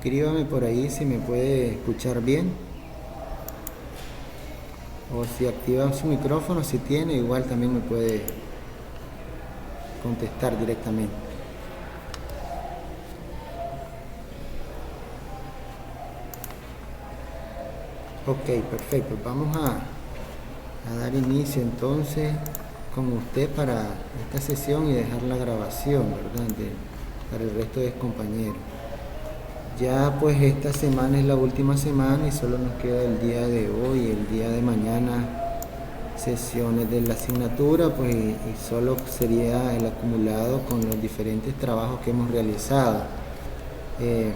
Escríbame por ahí si me puede escuchar bien. O si activa su micrófono, si tiene, igual también me puede contestar directamente. Ok, perfecto. Vamos a dar inicio entonces con usted para esta sesión y dejar la grabación, ¿verdad? Para el resto de compañeros. Ya pues esta semana es la última semana y solo nos queda el día de hoy y el día de mañana sesiones de la asignatura, pues y solo sería el acumulado con los diferentes trabajos que hemos realizado. De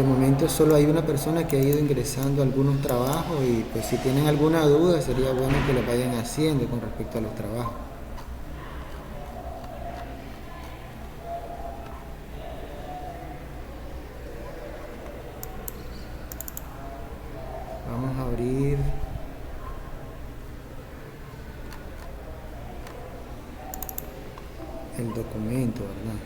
momento solo hay una persona que ha ido ingresando a algunos trabajos y pues si tienen alguna duda sería bueno que lo vayan haciendo con respecto a los trabajos. Vamos a abrir el documento, ¿verdad?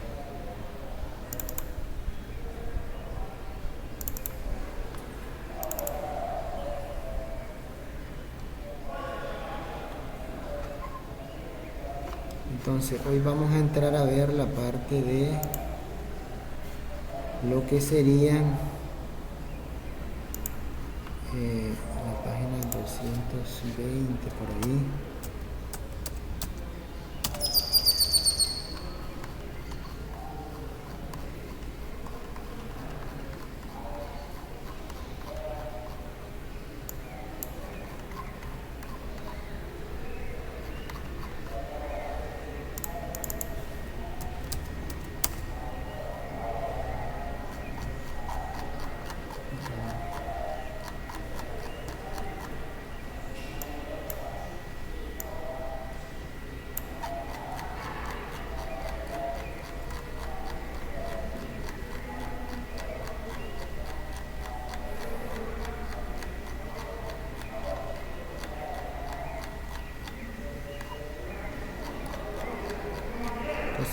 Entonces hoy vamos a entrar a ver la parte de lo que serían la página 220 por ahí.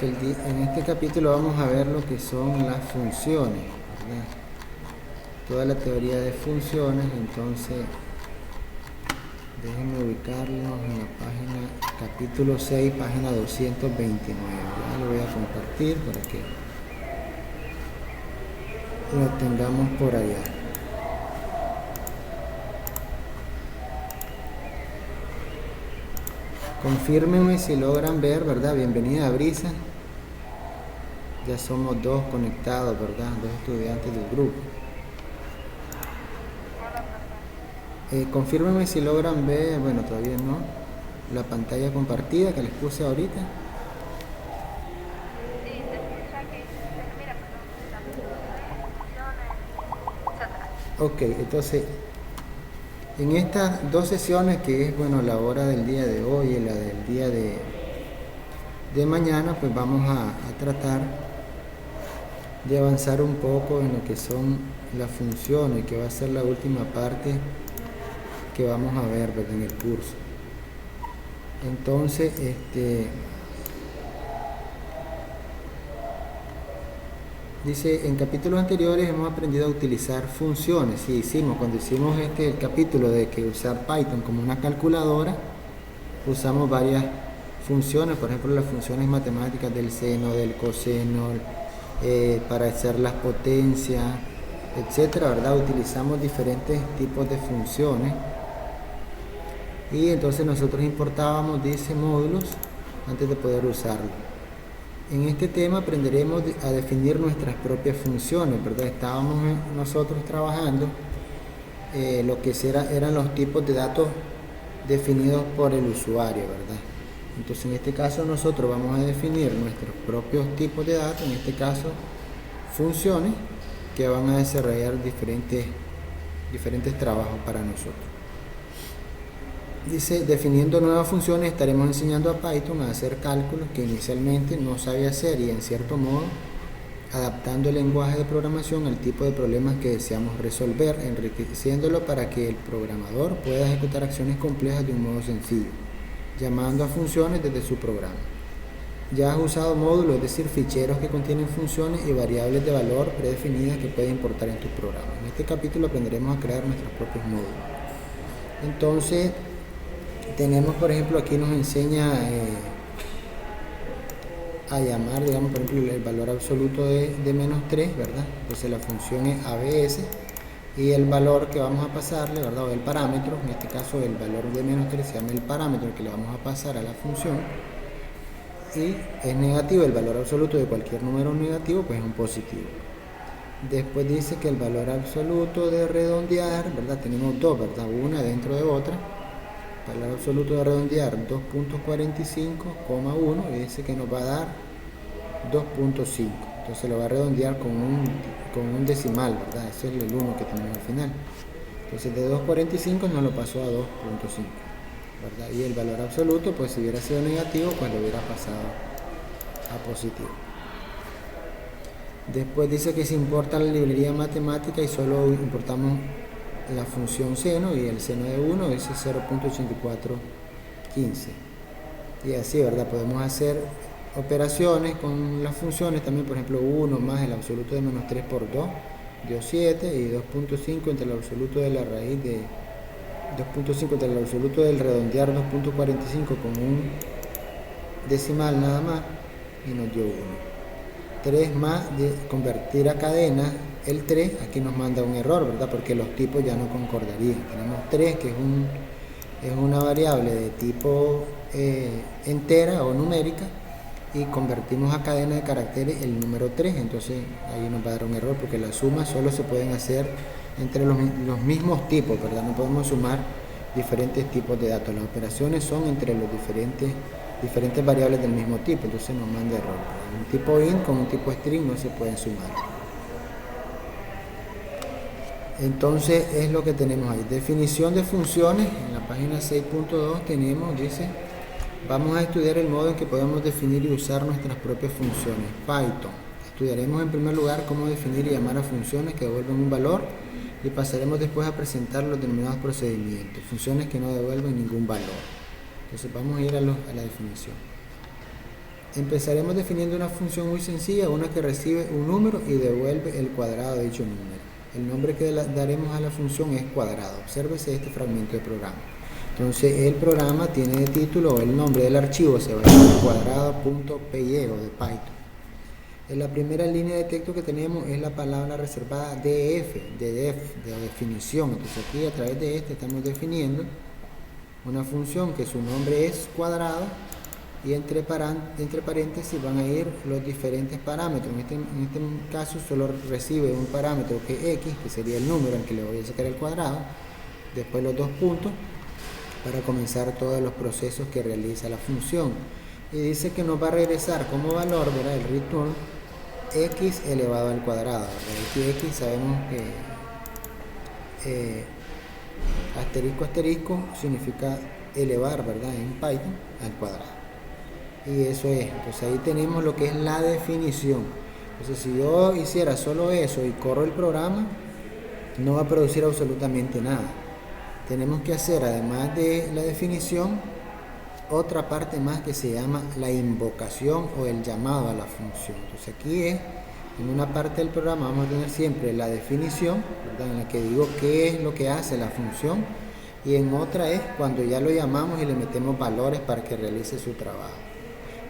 Entonces en este capítulo vamos a ver lo que son las funciones, ¿verdad? Toda la teoría de funciones. Entonces déjenme ubicarnos en la página, capítulo 6, página 229. Ya lo voy a compartir para que lo tengamos por allá. Confírmenme si logran ver, ¿verdad? Bienvenida, Brisa. Ya somos dos conectados, ¿verdad? Dos estudiantes del grupo. Confírmenme si logran ver, bueno, todavía no, la pantalla compartida que les puse ahorita. Ok, entonces en estas dos sesiones, que es bueno la hora del día de hoy y la del día de mañana, pues vamos a tratar de avanzar un poco en lo que son las funciones, que va a ser la última parte que vamos a ver, ¿verdad?, en el curso. Entonces dice, en capítulos anteriores hemos aprendido a utilizar funciones. Sí, cuando hicimos el capítulo de que usar Python como una calculadora, usamos varias funciones, por ejemplo las funciones matemáticas del seno, del coseno, para hacer las potencias, etcétera, ¿verdad? Utilizamos diferentes tipos de funciones y entonces nosotros importábamos, dice, módulos antes de poder usarlo. En este tema aprenderemos a definir nuestras propias funciones, ¿verdad? Estábamos nosotros trabajando lo que eran los tipos de datos definidos por el usuario, ¿verdad? Entonces en este caso nosotros vamos a definir nuestros propios tipos de datos, en este caso funciones que van a desarrollar diferentes trabajos para nosotros. Dice, definiendo nuevas funciones estaremos enseñando a Python a hacer cálculos que inicialmente no sabe hacer y en cierto modo adaptando el lenguaje de programación al tipo de problemas que deseamos resolver, enriqueciéndolo para que el programador pueda ejecutar acciones complejas de un modo sencillo, llamando a funciones desde su programa. ya has usado módulos, es decir, ficheros que contienen funciones y variables de valor predefinidas que puedes importar en tu programa. En este capítulo aprenderemos a crear nuestros propios módulos. Entonces, tenemos, por ejemplo, aquí nos enseña a llamar, digamos, por ejemplo, el valor absoluto de menos 3, ¿verdad? Entonces la función es ABS y el valor que vamos a pasarle, ¿verdad? O el parámetro, en este caso el valor de menos 3 se llama el parámetro que le vamos a pasar a la función, y es negativo. El valor absoluto de cualquier número negativo pues es un positivo. Después dice que el valor absoluto de redondear, ¿verdad? Tenemos dos, ¿verdad? Una dentro de otra. Valor absoluto de redondear 2.45,1 y dice que nos va a dar 2.5. Entonces lo va a redondear con un decimal, ¿verdad? Ese es el 1 que tenemos al final. Entonces de 2.45 nos lo pasó a 2.5, ¿verdad? Y el valor absoluto, pues si hubiera sido negativo, pues lo hubiera pasado a positivo. Después dice que se importa la librería matemática y solo importamos la función seno, y el seno de 1 es 0.8415. Y así, ¿verdad? Podemos hacer operaciones con las funciones también, por ejemplo, 1 más el absoluto de menos 3 por 2 dio 7, y 2.5 entre el absoluto de la raíz de 2.5 entre el absoluto del redondear 2.45 con un decimal nada más, y nos dio 1. 3 más de convertir a cadena el 3, aquí nos manda un error, ¿verdad? Porque los tipos ya no concordarían. Tenemos 3, que es una variable de tipo entera o numérica, y convertimos a cadena de caracteres el número 3, entonces ahí nos va a dar un error, porque las sumas solo se pueden hacer entre los mismos tipos, ¿verdad? No podemos sumar diferentes tipos de datos. Las operaciones son entre los diferentes variables del mismo tipo, entonces nos manda error. Un tipo int con un tipo string no se pueden sumar. Entonces es lo que tenemos ahí. Definición de funciones. En la página 6.2 tenemos, dice, vamos a estudiar el modo en que podemos definir y usar nuestras propias funciones. Python. Estudiaremos en primer lugar cómo definir y llamar a funciones que devuelven un valor, y pasaremos después a presentar los denominados procedimientos, funciones que no devuelven ningún valor. Entonces vamos a ir a la definición. Empezaremos definiendo una función muy sencilla, una que recibe un número y devuelve el cuadrado de dicho número. El nombre que daremos a la función es cuadrado. Obsérvese este fragmento de programa. Entonces el programa tiene de título, el nombre del archivo se va a llamar cuadrado.py o de Python. En la primera línea de texto que tenemos es la palabra reservada def, de definición. Entonces aquí a través de este estamos definiendo una función que su nombre es cuadrado, y entre paréntesis van a ir los diferentes parámetros. En este caso solo recibe un parámetro que es x, que sería el número al que le voy a sacar el cuadrado, después los dos puntos para comenzar todos los procesos que realiza la función, y dice que nos va a regresar como valor, ¿verdad? El return x elevado al cuadrado, ¿verdad? X sabemos que asterisco significa elevar, ¿verdad? En Python al cuadrado, y eso es. Entonces ahí tenemos lo que es la definición. Entonces si yo hiciera solo eso y corro el programa, no va a producir absolutamente nada. Tenemos que hacer, además de la definición, otra parte más que se llama la invocación o el llamado a la función. Entonces aquí en una parte del programa vamos a tener siempre la definición, ¿verdad? En la que digo qué es lo que hace la función, y en otra es cuando ya lo llamamos y le metemos valores para que realice su trabajo.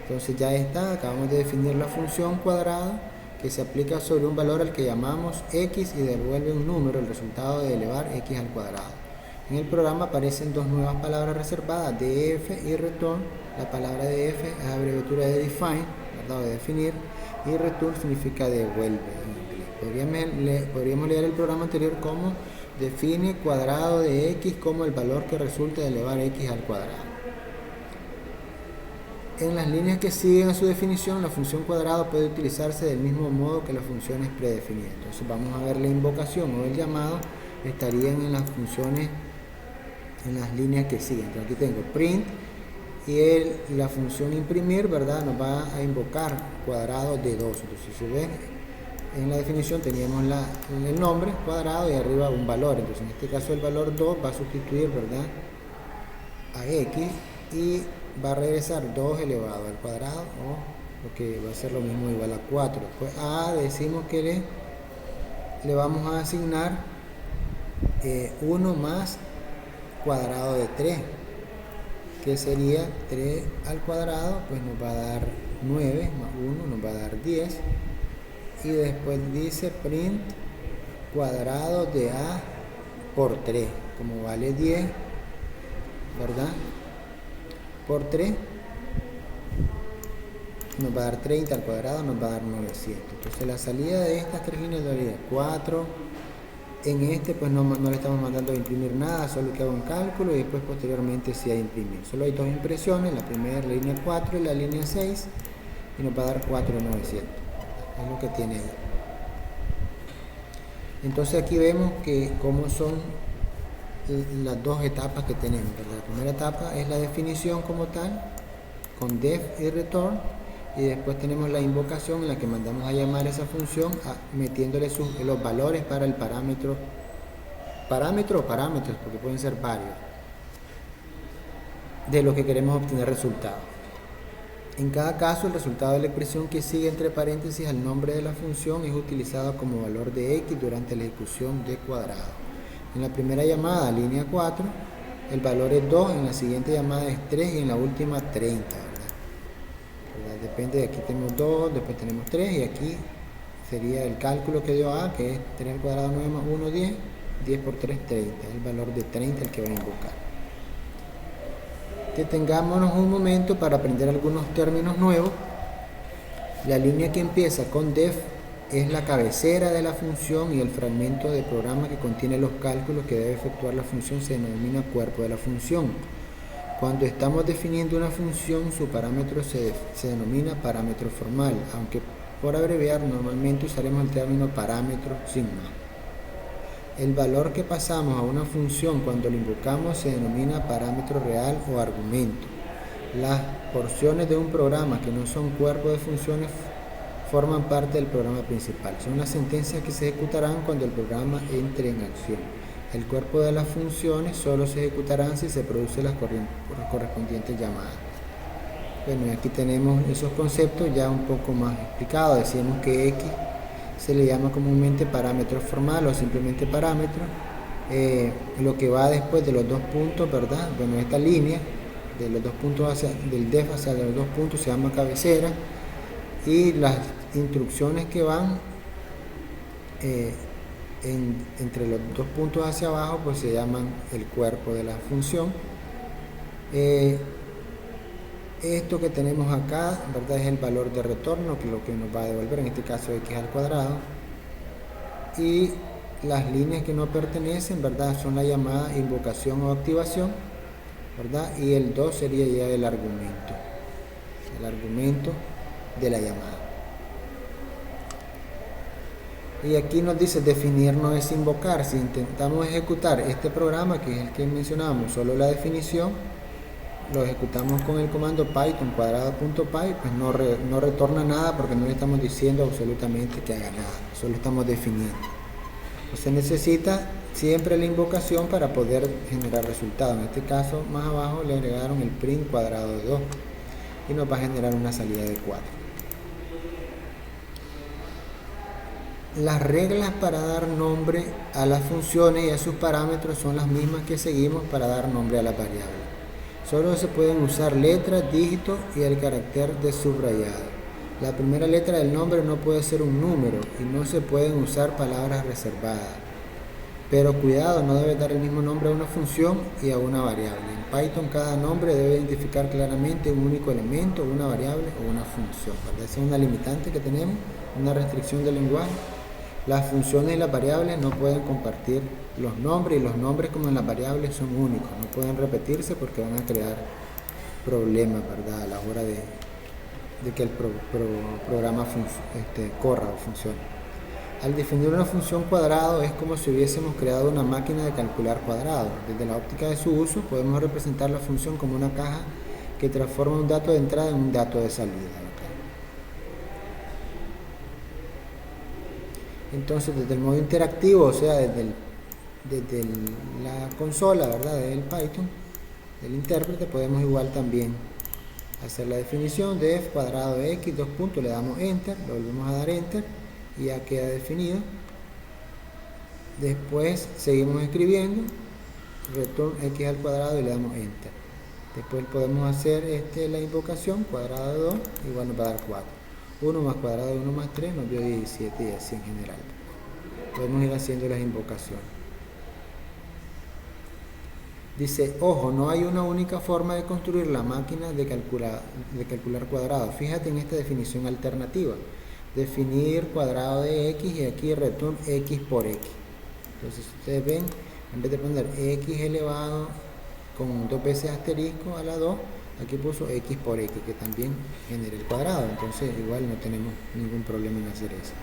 Entonces ya está, acabamos de definir la función cuadrado, que se aplica sobre un valor al que llamamos x y devuelve un número, el resultado de elevar x al cuadrado. En el programa aparecen dos nuevas palabras reservadas, def y return. La palabra def es abreviatura de define, ¿verdad? De definir, y return significa devuelve en inglés. Podríamos leer el programa anterior como define cuadrado de x como el valor que resulta de elevar x al cuadrado. En las líneas que siguen a su definición, la función cuadrado puede utilizarse del mismo modo que las funciones predefinidas. Entonces vamos a ver la invocación o el llamado, estarían en las funciones, en las líneas que siguen. Entonces aquí tengo print, y la función imprimir, ¿verdad? Nos va a invocar cuadrado de 2. Entonces si ven, en la definición teníamos el nombre cuadrado y arriba un valor. Entonces en este caso el valor 2 va a sustituir, ¿verdad?, a x, y va a regresar 2 elevado al cuadrado, o lo que va a ser lo mismo igual a 4. Pues a decimos que le vamos a asignar 1 más cuadrado de 3, que sería 3 al cuadrado, pues nos va a dar 9, más 1 nos va a dar 10, y después dice print cuadrado de a por 3, como vale 10, ¿verdad? Por 3 nos va a dar 30 al cuadrado, nos va a dar 900. Entonces la salida de estas tres líneas daría 4. En este pues no le estamos mandando a imprimir nada, solo que hago un cálculo y después posteriormente sí a imprimir. Solo hay dos impresiones, la primera, la línea 4 y la línea 6, y nos va a dar 4,900. Es lo que tiene ahí. Entonces aquí vemos que cómo son las dos etapas que tenemos, ¿verdad? La primera etapa es la definición como tal, con def y return, y después tenemos la invocación en la que mandamos a llamar esa función metiéndole los valores para el parámetro o parámetros, porque pueden ser varios, de lo que queremos obtener resultado. En cada caso, el resultado de la expresión que sigue entre paréntesis al nombre de la función es utilizado como valor de x durante la ejecución de cuadrado. En la primera llamada, línea 4, el valor es 2, en la siguiente llamada es 3 y en la última 30, ¿verdad? Depende, de aquí tenemos 2, después tenemos 3 y aquí sería el cálculo que dio A, que es 3 al cuadrado 9 más 1, 10, 10 por 3, 30, es el valor de 30 el que va a invocar. Detengámonos un momento para aprender algunos términos nuevos. La línea que empieza con def es la cabecera de la función y el fragmento de programa que contiene los cálculos que debe efectuar la función se denomina cuerpo de la función. Cuando estamos definiendo una función, su parámetro se denomina parámetro formal, aunque por abreviar normalmente usaremos el término parámetro sin más. El valor que pasamos a una función cuando lo invocamos se denomina parámetro real o argumento. Las porciones de un programa que no son cuerpo de funciones forman parte del programa principal. Son las sentencias que se ejecutarán cuando el programa entre en acción. El cuerpo de las funciones solo se ejecutarán si se producen las correspondientes llamadas. Bueno, y aquí tenemos esos conceptos ya un poco más explicados. Decíamos que X se le llama comúnmente parámetro formal o simplemente parámetro. Lo que va después de los dos puntos, ¿verdad? Bueno, esta línea de los dos puntos del def hacia los dos puntos se llama cabecera, y las instrucciones que van entre los dos puntos hacia abajo pues se llaman el cuerpo de la función. Esto que tenemos acá, ¿verdad?, es el valor de retorno, que lo que nos va a devolver, en este caso x al cuadrado, y las líneas que no pertenecen, ¿verdad?, son la llamada invocación o activación, ¿verdad?, y el 2 sería ya el argumento de la llamada. Y aquí nos dice definir no es invocar. Si intentamos ejecutar este programa, que es el que mencionábamos, solo la definición, lo ejecutamos con el comando python cuadrado.py, pues no retorna nada porque no le estamos diciendo absolutamente que haga nada, solo estamos definiendo. Se necesita siempre la invocación para poder generar resultados. En este caso, más abajo le agregaron el print cuadrado de 2 y nos va a generar una salida de 4. Las reglas para dar nombre a las funciones y a sus parámetros son las mismas que seguimos para dar nombre a las variables. Solo se pueden usar letras, dígitos y el carácter de subrayado. La primera letra del nombre no puede ser un número y no se pueden usar palabras reservadas. Pero cuidado, no debe dar el mismo nombre a una función y a una variable. En Python cada nombre debe identificar claramente un único elemento, una variable o una función, ¿verdad? Esa es una limitante que tenemos, una restricción del lenguaje. Las funciones y las variables no pueden compartir los nombres, y los nombres como en las variables son únicos, no pueden repetirse porque van a crear problemas, ¿verdad?, a la hora de que el programa corra o funcione. Al definir una función cuadrado es como si hubiésemos creado una máquina de calcular cuadrados. Desde la óptica de su uso podemos representar la función como una caja que transforma un dato de entrada en un dato de salida. Entonces, desde el modo interactivo, o sea, desde la consola, ¿verdad?, del Python, del intérprete, podemos igual también hacer la definición de f cuadrado de x, dos puntos, le damos enter, le volvemos a dar enter y ya queda definido. Después seguimos escribiendo return x al cuadrado y le damos enter. Después podemos hacer la invocación, cuadrado de 2 igual nos va a dar 4. 1 más cuadrado de 1 más 3 nos dio 17 y así en general. Podemos ir haciendo las invocaciones. Dice, ojo, no hay una única forma de construir la máquina de calcular cuadrados. Fíjate en esta definición alternativa. Definir cuadrado de x y aquí return x por x. Entonces ustedes ven, en vez de poner x elevado con dos veces asterisco a la 2, aquí puso x por x, que también genera el cuadrado. Entonces igual no tenemos ningún problema en hacer eso.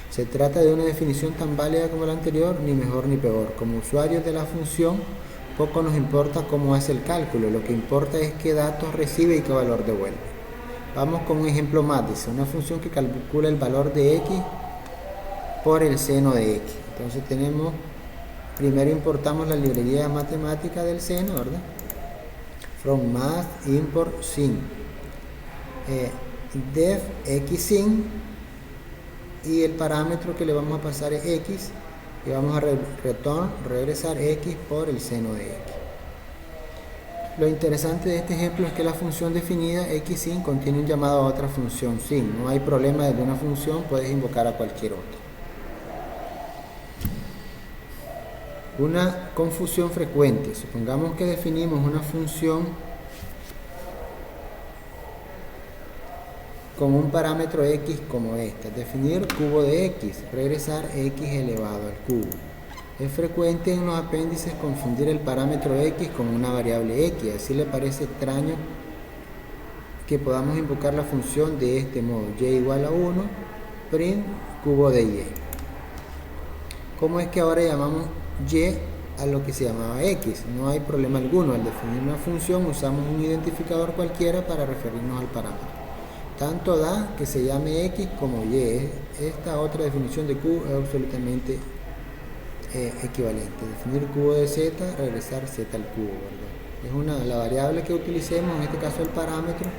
Se trata de una definición tan válida como la anterior, ni mejor ni peor. Como usuarios de la función, poco nos importa cómo hace el cálculo, lo que importa es qué datos recibe y qué valor devuelve. Vamos con un ejemplo más. Dice una función que calcula el valor de x por el seno de x. Entonces tenemos, primero importamos la librería matemática del seno, ¿verdad? From math import sin def x sin, y el parámetro que le vamos a pasar es x y vamos a regresar x por el seno de x. Lo interesante de este ejemplo es que la función definida x sin contiene un llamado a otra función sin. No hay problema desde una función, puedes invocar a cualquier otra. Una confusión frecuente. Supongamos que definimos una función con un parámetro x como esta. Definir cubo de x, regresar x elevado al cubo. Es frecuente en los apéndices confundir el parámetro x con una variable x. Así le parece extraño que podamos invocar la función de este modo. Y igual a 1, print cubo de y. ¿Cómo es que ahora llamamos y a lo que se llamaba x? No hay problema alguno. Al definir una función usamos un identificador cualquiera para referirnos al parámetro. Tanto da que se llame x como y. Esta otra definición de cubo es absolutamente equivalente. Definir cubo de z, regresar z al cubo, ¿verdad? Es la variable que utilicemos, en este caso el parámetro,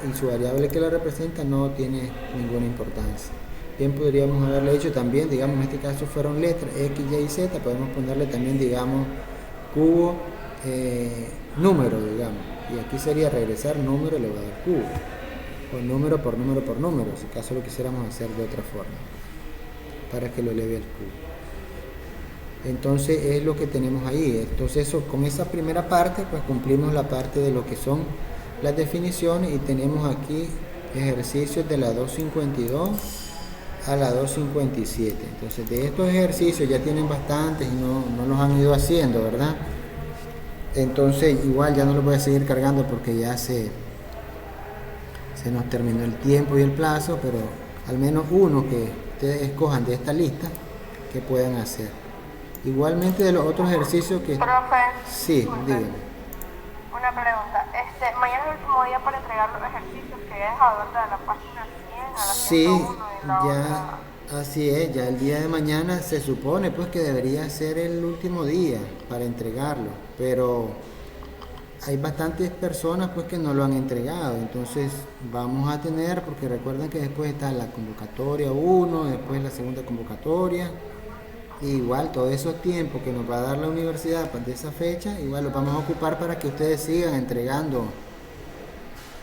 y su variable que la representa no tiene ninguna importancia. Bien, podríamos haberle hecho también, digamos, en este caso fueron letras x, y, z, podemos ponerle también, digamos, cubo, número, digamos, y aquí sería regresar número elevado al cubo, o número por número por número, si acaso lo quisiéramos hacer de otra forma, para que lo eleve al cubo. Entonces es lo que tenemos ahí. Entonces con esa primera parte pues cumplimos la parte de lo que son las definiciones, y tenemos aquí ejercicios de la 252 a la 257. Entonces de estos ejercicios ya tienen bastantes y no los han ido haciendo, ¿verdad? Entonces igual ya no los voy a seguir cargando porque ya se nos terminó el tiempo y el plazo, pero al menos uno que ustedes escojan de esta lista que puedan hacer. Igualmente de los otros ejercicios que... Profe, sí, dígame. Una pregunta. Mañana es el último día para entregar los ejercicios que he dejado, ¿verdad? De la página 100 a la 101 y la ya, otra. así es, ya el día de mañana se supone pues que debería ser el último día para entregarlo, pero hay bastantes personas pues que no lo han entregado, entonces vamos a tener, porque recuerden que después está la convocatoria 1, después la segunda convocatoria. Igual todos esos tiempos que nos va a dar la universidad de esa fecha, igual los vamos a ocupar para que ustedes sigan entregando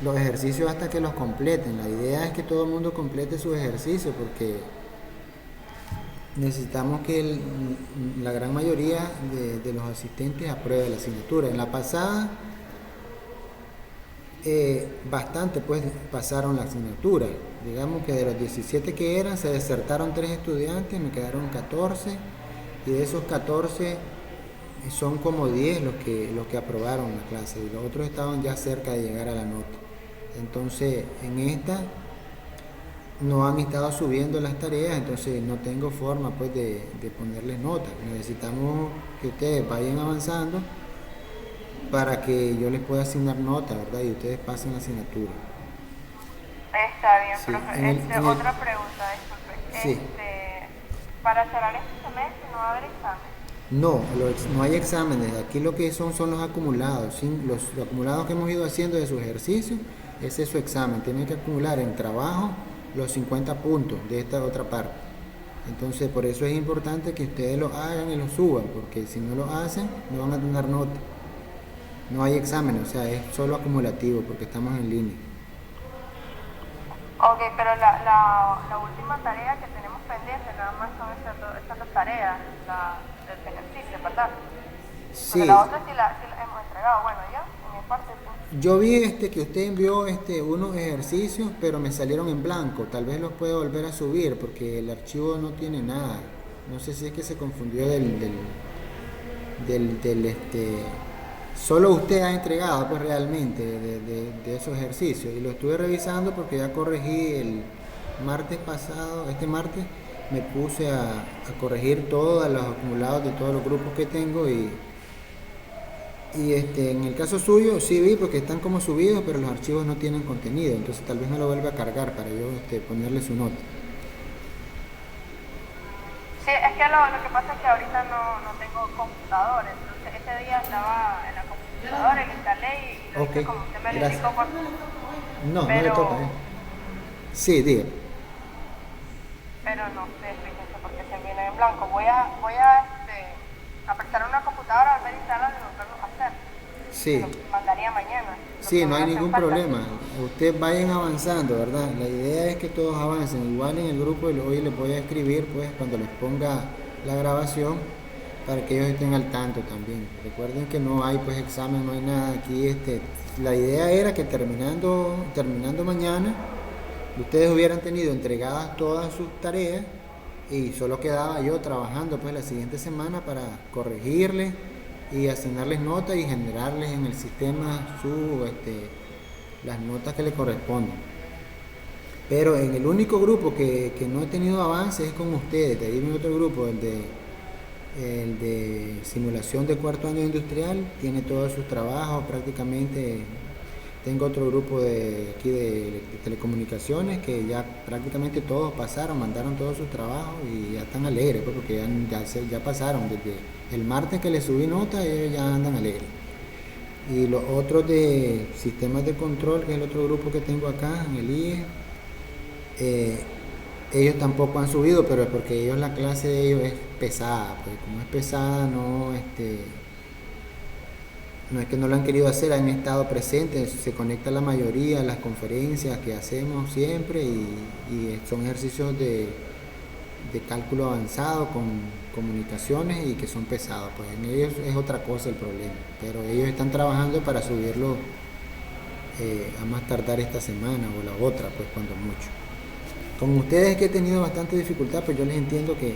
los ejercicios hasta que los completen. La idea es que todo el mundo complete sus ejercicios, porque necesitamos que la gran mayoría de los asistentes apruebe la asignatura. En la pasada bastante pues pasaron la asignatura. Digamos que de los 17 que eran, se desertaron 3 estudiantes, me quedaron 14, y de esos 14 son como 10 los que aprobaron la clase, y los otros estaban ya cerca de llegar a la nota. Entonces en esta no han estado subiendo las tareas, entonces no tengo forma pues de ponerles nota. Necesitamos que ustedes vayan avanzando para que yo les pueda asignar nota, ¿verdad? Y ustedes pasen la asignatura. Está bien, Sí, profe. Otra pregunta, disculpe. Sí. Para cerrar este semestre no va a haber examen. No, no hay exámenes. Aquí lo que son los acumulados. Los acumulados que hemos ido haciendo de sus ejercicios, ese es su examen. Tienen que acumular en trabajo los 50 puntos de esta otra parte. Entonces, por eso es importante que ustedes lo hagan y lo suban, porque si no lo hacen, no van a tener nota. No hay exámenes, o sea, es solo acumulativo, porque estamos en línea. Ok, pero la última tarea que tenemos pendiente nada más son estas dos tareas, del ejercicio, ¿verdad? Porque Sí, la otra sí la hemos entregado, bueno, ya, en mi parte sí. yo vi que usted envió unos ejercicios, pero me salieron en blanco. Tal vez los puedo volver a subir porque el archivo no tiene nada. No sé si es que se confundió del. Solo usted ha entregado pues realmente de esos ejercicios. Y lo estuve revisando porque ya corregí el martes pasado, este martes me puse a corregir todos los acumulados de todos los grupos que tengo y en el caso suyo sí vi porque están como subidos, pero los archivos no tienen contenido, entonces tal vez me lo vuelva a cargar para yo ponerle su nota. Sí, es que lo que pasa es que ahorita no tengo computador, entonces ese día estaba en la computadora y lo instalé y lo Ok, hice como usted me lo gracias. indicó, No, no le pero, toca, Sí, diga. pero no sé, fíjense, porque se viene en blanco. Voy a apretar una computadora, volver a instalarla y volverlo a hacer. Se Sí, lo mandaría mañana. Lo sí, que no me hay hace ningún falta. problema. Ustedes vayan avanzando, ¿verdad? La idea es que todos avancen. Igual en el grupo hoy les voy a escribir, pues, cuando les ponga la grabación, para que ellos estén al tanto también. Recuerden que no hay, pues, examen, no hay nada aquí. La idea era que terminando mañana, ustedes hubieran tenido entregadas todas sus tareas y solo quedaba yo trabajando, pues, la siguiente semana para corregirles y asignarles notas y generarles en el sistema las notas que le corresponden. Pero en el único grupo que no he tenido avance es con ustedes. De ahí mi otro grupo, el de simulación de cuarto año industrial, tiene todos sus trabajos prácticamente. Tengo otro grupo de aquí de telecomunicaciones que ya prácticamente todos pasaron, mandaron todos sus trabajos y ya están alegres, pues, porque ya pasaron. Desde el martes que les subí nota, ellos ya andan alegres. Y los otros de sistemas de control, que es el otro grupo que tengo acá en el IE, eh, ellos tampoco han subido, pero es porque la clase de ellos es pesada, pues como es pesada, no es que no lo han querido hacer, han estado presentes, se conecta la mayoría a las conferencias que hacemos siempre y son ejercicios de cálculo avanzado con comunicaciones y que son pesados, pues en ellos es otra cosa el problema, pero ellos están trabajando para subirlo a más tardar esta semana o la otra, pues cuando mucho. Con ustedes que he tenido bastante dificultad, pues yo les entiendo que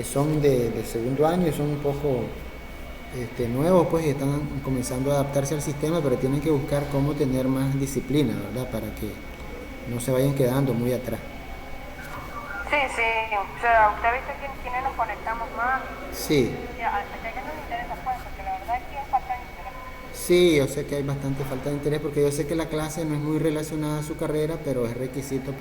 son de segundo año y son un poco nuevos, pues, y están comenzando a adaptarse al sistema, pero tienen que buscar cómo tener más disciplina, ¿verdad? Para que no se vayan quedando muy atrás. Sí, sí, o sea, usted ha visto quiénes nos conectamos más. Sí, Y a que nos interesa, pues, porque la verdad es que es falta de interés. sí, yo sé que hay bastante falta de interés porque yo sé que la clase no es muy relacionada a su carrera, pero es requisito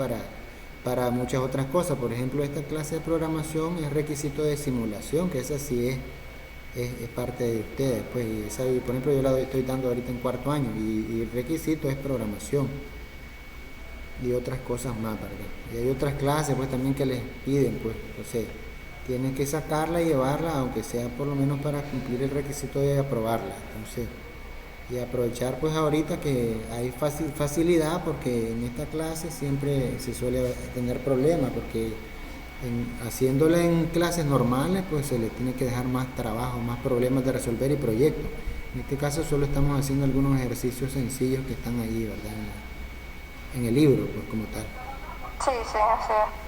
para muchas otras cosas. Por ejemplo, esta clase de programación es requisito de simulación, que esa sí es parte de ustedes. Pues, y por ejemplo, yo la estoy dando ahorita en cuarto año y el requisito es programación y otras cosas más, ¿verdad? Y hay otras clases pues también que les piden, pues, entonces tienen que sacarla y llevarla, aunque sea por lo menos para cumplir el requisito de aprobarla. Entonces, y aprovechar pues ahorita que hay facilidad porque en esta clase siempre se suele tener problemas porque haciéndola en clases normales pues se le tiene que dejar más trabajo, más problemas de resolver y proyectos. En este caso solo estamos haciendo algunos ejercicios sencillos que están ahí, ¿verdad? En el libro, pues como tal. Sí, sí, así es.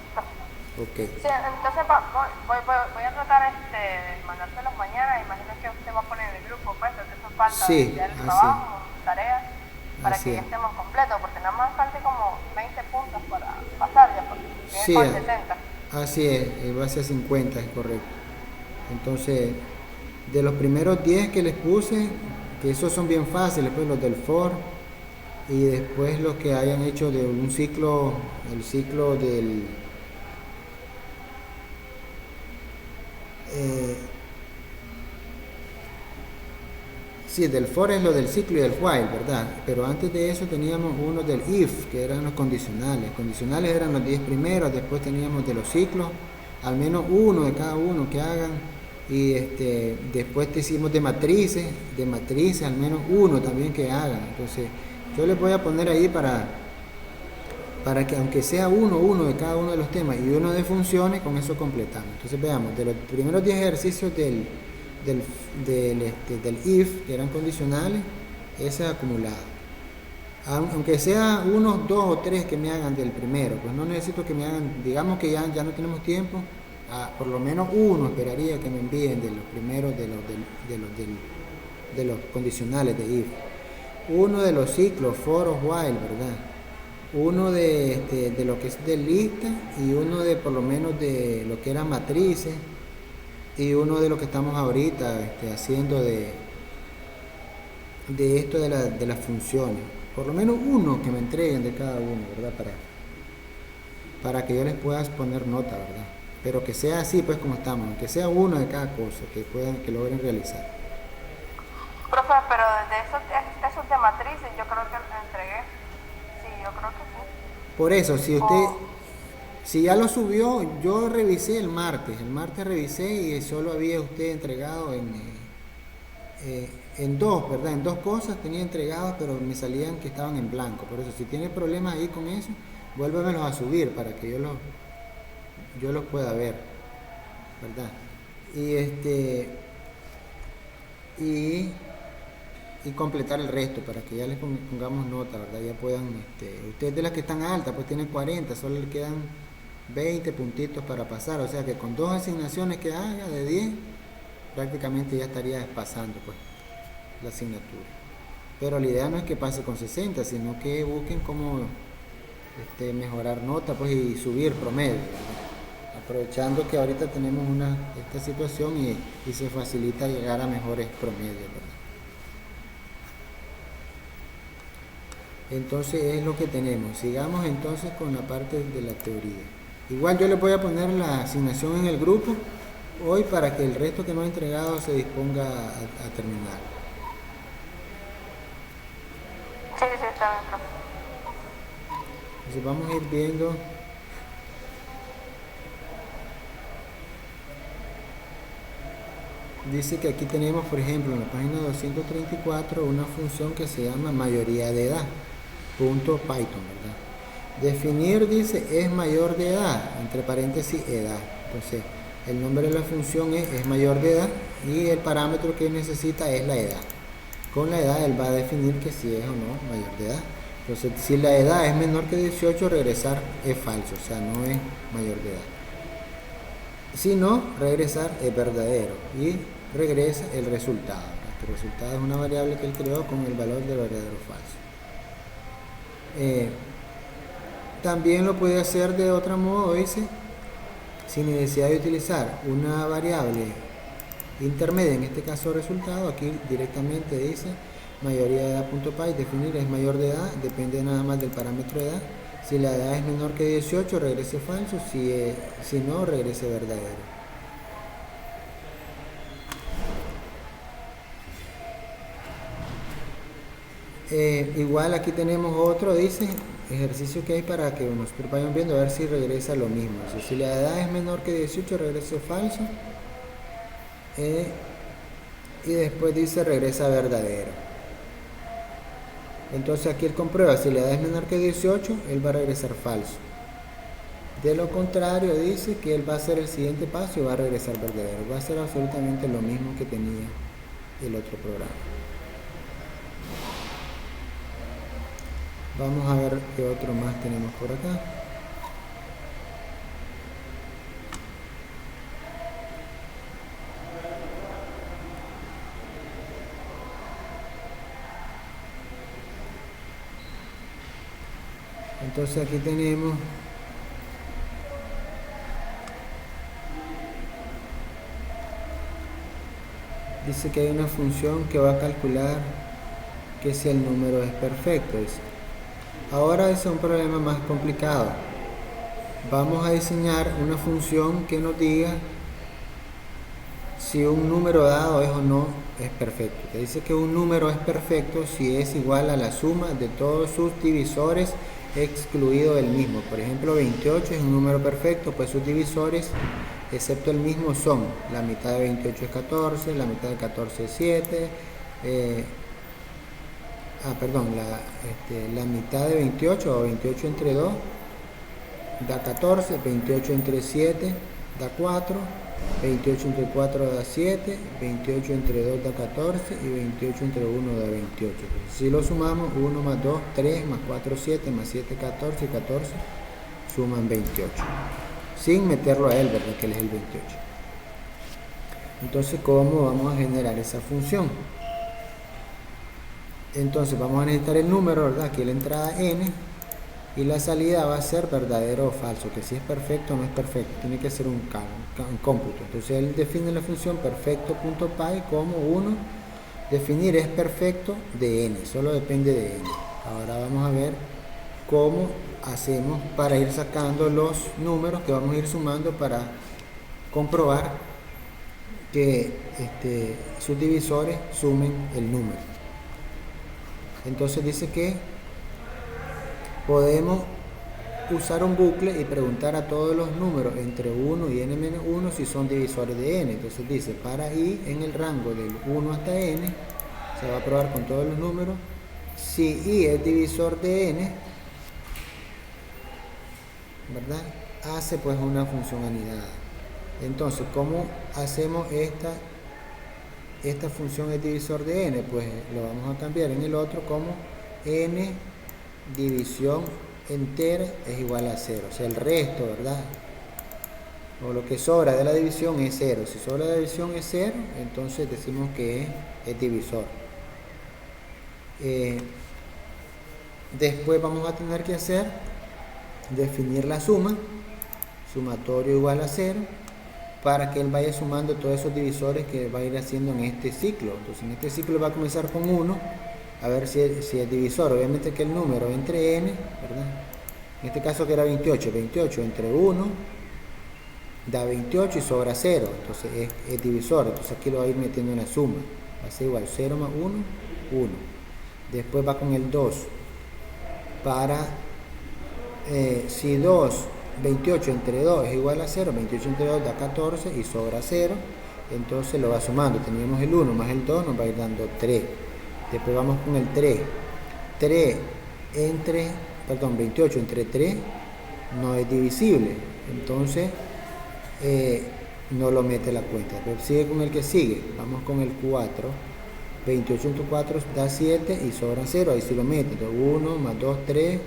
Ok. Sí, entonces voy a tratar de mandárselos mañana. Imagino que usted va a poner en el grupo, pues, lo que eso falta de Sí, enviar el así, trabajo, tareas, para así que ya es. estemos completos, porque nada más falta como 20 puntos para pasar ya, porque viene Sí, con 60. así es, va hacia 50, es correcto. Entonces, de los primeros 10 que les puse, que esos son bien fáciles, pues los del FOR, y después los que hayan hecho de un ciclo, el ciclo Sí, del for es lo del ciclo y del while, ¿verdad? Pero antes de eso teníamos uno del if, que eran los condicionales. Condicionales eran los 10 primeros, después teníamos de los ciclos, al menos uno de cada uno que hagan. Y después te hicimos de matrices al menos uno también que hagan. Entonces, yo les voy a poner ahí para que aunque sea uno de cada uno de los temas y uno de funciones, con eso completamos. Entonces veamos, de los primeros 10 ejercicios del if, que eran condicionales, ese es acumulado. Aunque sea unos 2 o 3 que me hagan del primero, pues no necesito que me hagan, digamos que ya no tenemos tiempo, por lo menos uno esperaría que me envíen de los primeros de los condicionales de if. Uno de los ciclos, for o while, ¿verdad? Uno de lo que es de lista y uno de por lo menos de lo que eran matrices y uno de lo que estamos ahorita haciendo de esto de las funciones. Por lo menos uno que me entreguen de cada uno, ¿verdad? Para que yo les pueda poner nota, ¿verdad? Pero que sea así pues como estamos, que sea uno de cada cosa, que logren realizar. Profe, pero de esos de matrices yo creo que los entregué. Sí, yo creo que sí. Por eso, si ya lo subió, yo revisé el martes revisé y solo había usted entregado en dos, ¿verdad? En dos cosas tenía entregados, pero me salían que estaban en blanco. Por eso, si tiene problemas ahí con eso, vuélvemelos a subir para que yo los pueda ver, ¿verdad? Y completar el resto para que ya les pongamos nota, ¿verdad? Ya puedan, ustedes de las que están altas, pues tienen 40, solo le quedan 20 puntitos para pasar, o sea que con 2 asignaciones que haga de 10, prácticamente ya estaría pasando pues la asignatura. Pero la idea no es que pase con 60, sino que busquen cómo mejorar nota pues y subir promedio, ¿verdad? Aprovechando que ahorita tenemos esta situación y se facilita llegar a mejores promedios, ¿verdad? Entonces es lo que tenemos. Sigamos entonces con la parte de la teoría. Igual yo les voy a poner la asignación en el grupo hoy para que el resto que no he entregado se disponga a terminar. Sí, está bien, profe. Entonces vamos a ir viendo. Dice que aquí tenemos, por ejemplo, en la página 234 una función que se llama mayoría de edad. Punto Python, ¿verdad? Definir, dice, es mayor de edad, entre paréntesis, edad. Entonces, el nombre de la función es mayor de edad y el parámetro que necesita es la edad. Con la edad él va a definir que si es o no mayor de edad. Entonces, si la edad es menor que 18, regresar es falso, o sea, no es mayor de edad. Si no, regresar es verdadero y regresa el resultado. El resultado es una variable que él creó con el valor de verdadero o falso. También lo puede hacer de otro modo, dice, sin necesidad de utilizar una variable intermedia, en este caso resultado. Aquí directamente dice mayoría de edad.py, definir es mayor de edad, depende nada más del parámetro de edad. Si la edad es menor que 18, regrese falso, si no, regrese verdadero. Igual aquí tenemos otro, dice, ejercicio que hay para que nosotros vayan viendo a ver si regresa lo mismo. O sea, si la edad es menor que 18, regrese falso. Y después dice regresa verdadero. Entonces aquí él comprueba, si la edad es menor que 18, él va a regresar falso. De lo contrario, dice que él va a hacer el siguiente paso y va a regresar verdadero. Va a hacer absolutamente lo mismo que tenía el otro programa. Vamos a ver qué otro más tenemos por acá. Entonces aquí tenemos dice que hay una función que va a calcular que si el número es perfecto, dice. Ahora ese es un problema más complicado. Vamos a diseñar una función que nos diga si un número dado es o no es perfecto. Te dice que un número es perfecto si es igual a la suma de todos sus divisores excluido el mismo. Por ejemplo, 28 es un número perfecto, pues sus divisores excepto el mismo son la mitad de 28 es 14, la mitad de 14 es 7, la mitad de 28 o 28 entre 2 da 14, 28 entre 7 da 4, 28 entre 4 da 7, 28 entre 2 da 14 y 28 entre 1 da 28. Entonces, si lo sumamos, 1 más 2, 3, más 4, 7, más 7, 14 y 14 suman 28. Sin meterlo a él, ¿verdad? Que él es el 28. Entonces, ¿cómo vamos a generar esa función? Entonces, vamos a necesitar el número, ¿verdad? Aquí la entrada n. Y la salida va a ser verdadero o falso, que si es perfecto o no es perfecto, tiene que ser un cómputo. Entonces él define la función perfecto.py como 1, definir es perfecto de n, solo depende de n. Ahora vamos a ver cómo hacemos para ir sacando los números que vamos a ir sumando para comprobar que sus divisores sumen el número. Entonces dice que podemos usar un bucle y preguntar a todos los números entre 1 y n-1 si son divisores de n. Entonces dice, para i en el rango del 1 hasta n, se va a probar con todos los números. Si i es divisor de n, ¿verdad? Hace pues una función anidada. Entonces, ¿cómo hacemos esta función es divisor de n? Pues lo vamos a cambiar en el otro como n división entera es igual a 0, o sea el resto, ¿verdad? O lo que sobra de la división es 0. Si sobra de la división es 0, entonces decimos que es divisor. Después vamos a tener que definir la suma, sumatorio igual a 0, para que él vaya sumando todos esos divisores que va a ir haciendo en este ciclo. Entonces en este ciclo va a comenzar con 1, a ver si es divisor. Obviamente que el número entre n, ¿verdad? En este caso que era 28, 28 entre 1 da 28 y sobra 0, entonces es divisor. Entonces aquí lo va a ir metiendo en la suma, va a ser igual 0 más 1, 1. Después va con el 2 para si 28 entre 2 es igual a 0, 28 entre 2 da 14 y sobra 0, entonces lo va sumando. Teníamos el 1 más el 2 nos va a ir dando 3. Después vamos con el 3. 28 entre 3 no es divisible, entonces no lo mete la cuenta. Pero sigue con el que sigue. Vamos con el 4. 28 entre 4 da 7 y sobra 0, ahí sí lo mete. Entonces 1 más 2, 3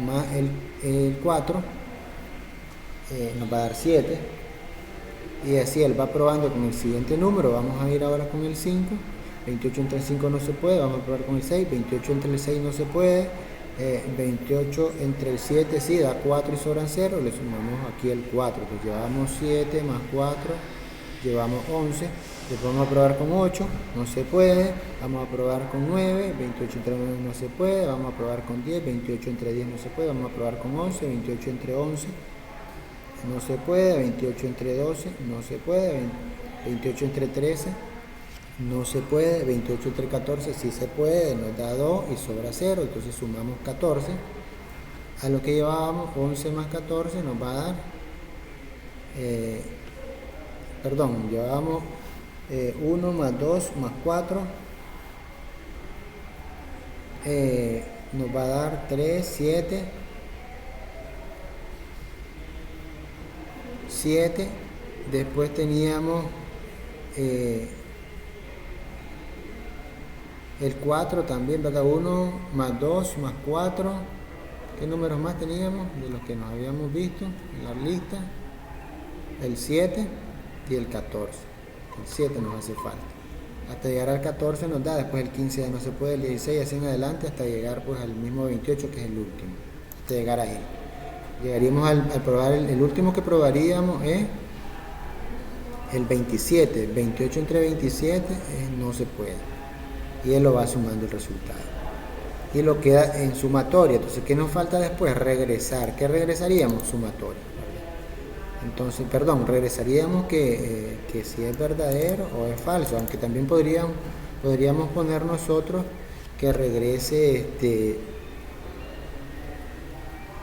más el 4 nos va a dar 7. Y así él va probando con el siguiente número. Vamos a ir ahora con el 5. 28 entre 5 no se puede, vamos a probar con el 6, 28 entre el 6 no se puede, 28 entre el 7 sí, da 4 y sobran 0, le sumamos aquí el 4, pues llevamos 7 más 4, llevamos 11, después vamos a probar con 8, no se puede, vamos a probar con 9, 28 entre 9 no se puede, vamos a probar con 10, 28 entre 10 no se puede, vamos a probar con 11, 28 entre 11 no se puede, 28 entre 12 no se puede, 28 entre 13 no se puede, 28 entre 14 sí se puede, nos da 2 y sobra 0, entonces sumamos 14, a lo que llevábamos 11 más 14 nos va a dar, llevábamos 1 más 2 más 4, nos va a dar 3, 7, después teníamos el 4 también, ¿verdad? 1 más 2 más 4. ¿Qué números más teníamos de los que nos habíamos visto en la lista? El 7 y el 14. El 7 nos hace falta. Hasta llegar al 14 nos da, después el 15 ya no se puede, el 16 así en adelante hasta llegar pues al mismo 28 que es el último. Hasta llegar a él. Llegaríamos al probar, el último que probaríamos es el 27. 28 entre 27 no se puede. Y él lo va sumando el resultado. Y lo queda en sumatoria. Entonces, ¿qué nos falta después? Regresar. ¿Qué regresaríamos? Sumatoria. Entonces, perdón, regresaríamos que si es verdadero o es falso, aunque también podríamos poner nosotros que regrese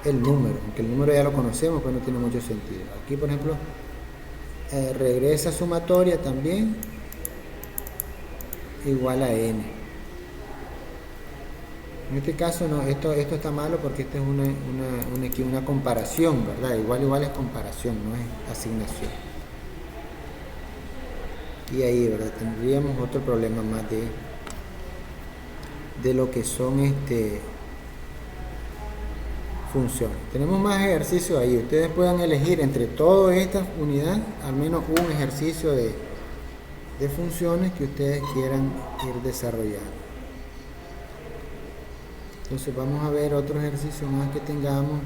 el número, aunque el número ya lo conocemos, pues no tiene mucho sentido. Aquí, por ejemplo, regresa sumatoria también igual a n. En este caso no, esto está malo porque esta es una comparación, ¿verdad? Igual es comparación, no es asignación. Y ahí, ¿verdad? Tendríamos otro problema más de lo que son funciones. Tenemos más ejercicios ahí. Ustedes puedan elegir entre todas estas unidades al menos un ejercicio de funciones que ustedes quieran ir desarrollando. Entonces vamos a ver otro ejercicio más que tengamos.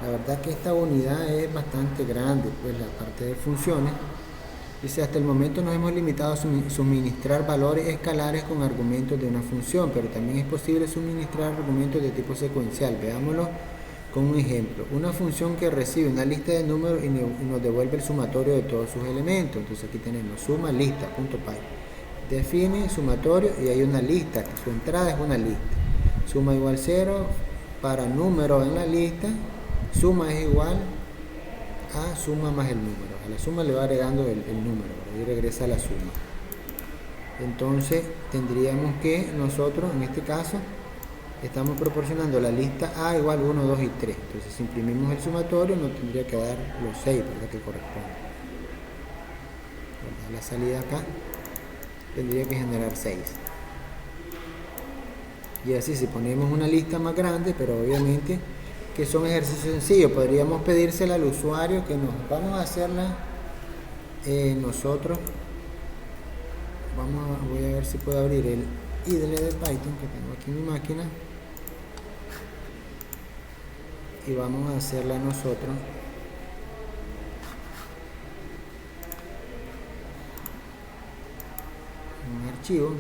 La verdad que esta unidad es bastante grande, pues la parte de funciones. Dice, hasta el momento nos hemos limitado a suministrar valores escalares con argumentos de una función, pero también es posible suministrar argumentos de tipo secuencial. Veámoslo con un ejemplo. Una función que recibe una lista de números y nos devuelve el sumatorio de todos sus elementos. Entonces aquí tenemos suma lista, punto py. Define sumatorio y hay una lista, que su entrada es una lista. Suma igual 0 para número en la lista, suma es igual a suma más el número. A la suma le va agregando el número, y regresa a la suma. Entonces tendríamos que nosotros, en este caso, estamos proporcionando la lista A igual 1, 2 y 3. Entonces si imprimimos el sumatorio nos tendría que dar los 6, ¿verdad? Que corresponde. La salida acá tendría que generar 6. Y así si ponemos una lista más grande, pero obviamente que son ejercicios sencillos, podríamos pedírsela al usuario que nos vamos a hacerla nosotros. Voy a ver si puedo abrir el IDLE de Python que tengo aquí en mi máquina y vamos a hacerla nosotros. Un archivo.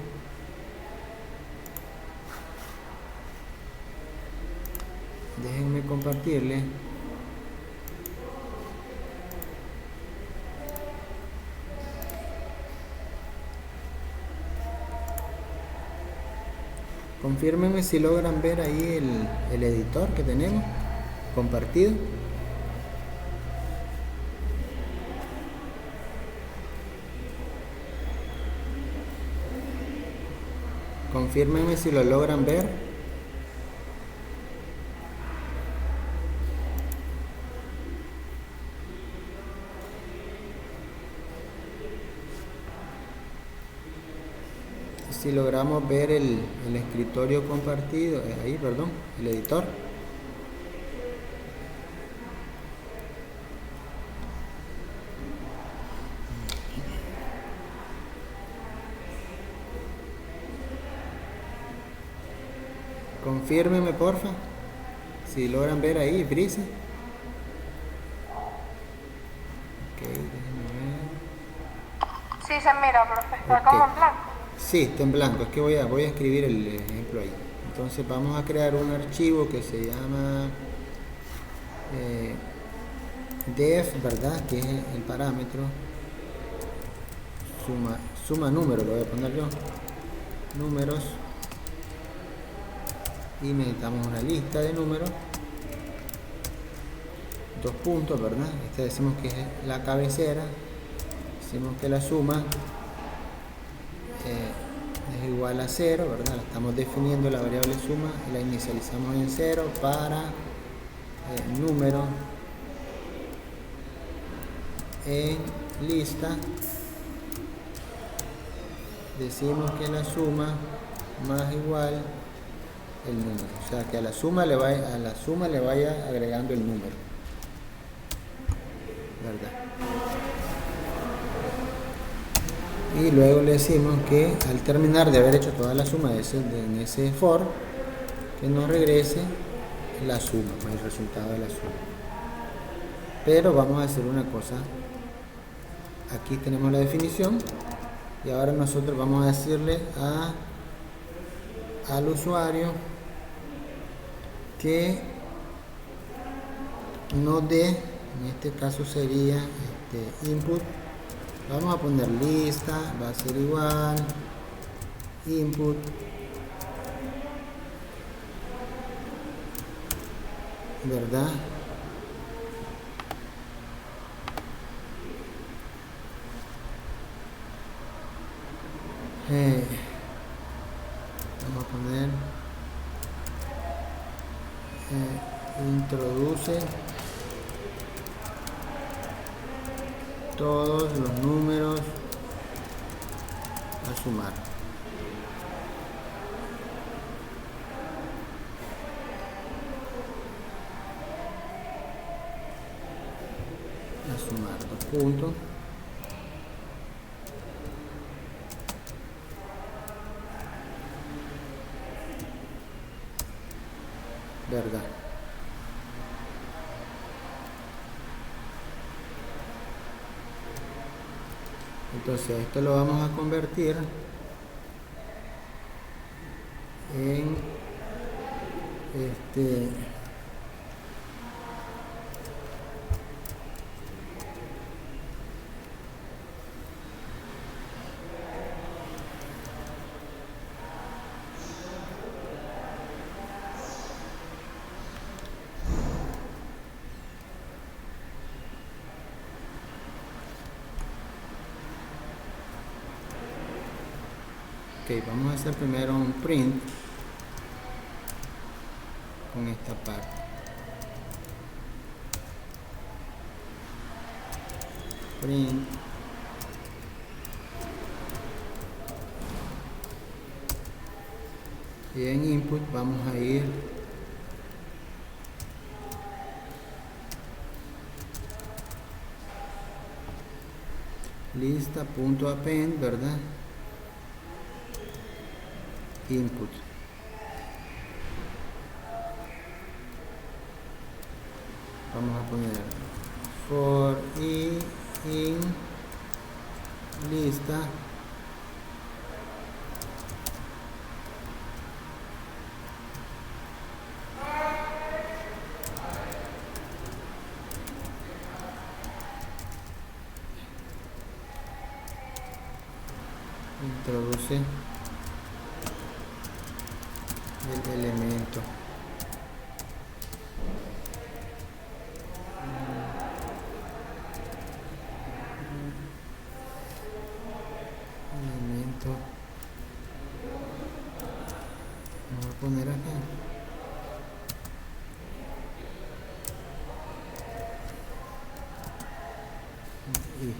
Déjenme compartirle. Confírmenme si logran ver ahí el editor que tenemos compartido. Confírmenme si lo logran ver. Si logramos ver el escritorio compartido, ahí, perdón, el editor. Confírmeme, porfa, si logran ver ahí, Brisa. Ok, déjenme ver. Sí se mira, profe, está como en blanco. Sí, está en blanco, es que voy a escribir el ejemplo ahí. Entonces vamos a crear un archivo que se llama def, ¿verdad? Que es el parámetro suma número, lo voy a poner yo, números, y necesitamos una lista de números, 2 puntos, ¿verdad? Este decimos que es la cabecera, decimos que la suma es igual a 0, ¿verdad? Estamos definiendo la variable suma y la inicializamos en 0 para número en lista. Decimos que la suma más igual el número, o sea que a la suma le vaya agregando el número, ¿verdad? Y luego le decimos que al terminar de haber hecho toda la suma en ese for, que nos regrese la suma, el resultado de la suma. Pero vamos a hacer una cosa. Aquí tenemos la definición y ahora nosotros vamos a decirle al usuario que nos dé en este caso sería input, vamos a poner lista, va a ser igual input ¿verdad? Vamos a poner introduce todos los números a sumar. A sumar, dos puntos. ¿Verdad? Entonces esto lo vamos a convertir en ok, vamos a hacer primero un print con esta parte. Print y en input vamos a ir lista.append, ¿verdad? Input. Vamos a poner for i in lista introduce el elemento vamos a poner acá y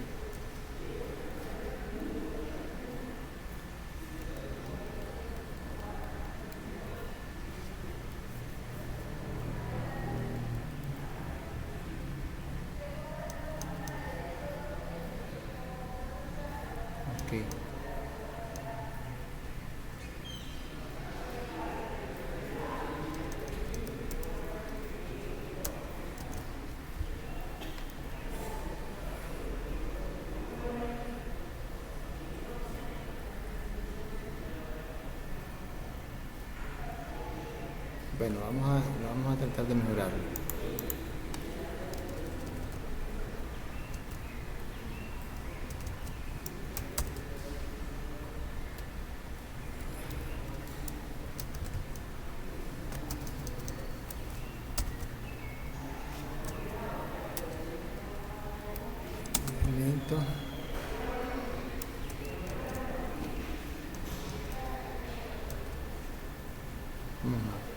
ok. Bueno, vamos a tratar de mejorarlo. Elemento. Vamos a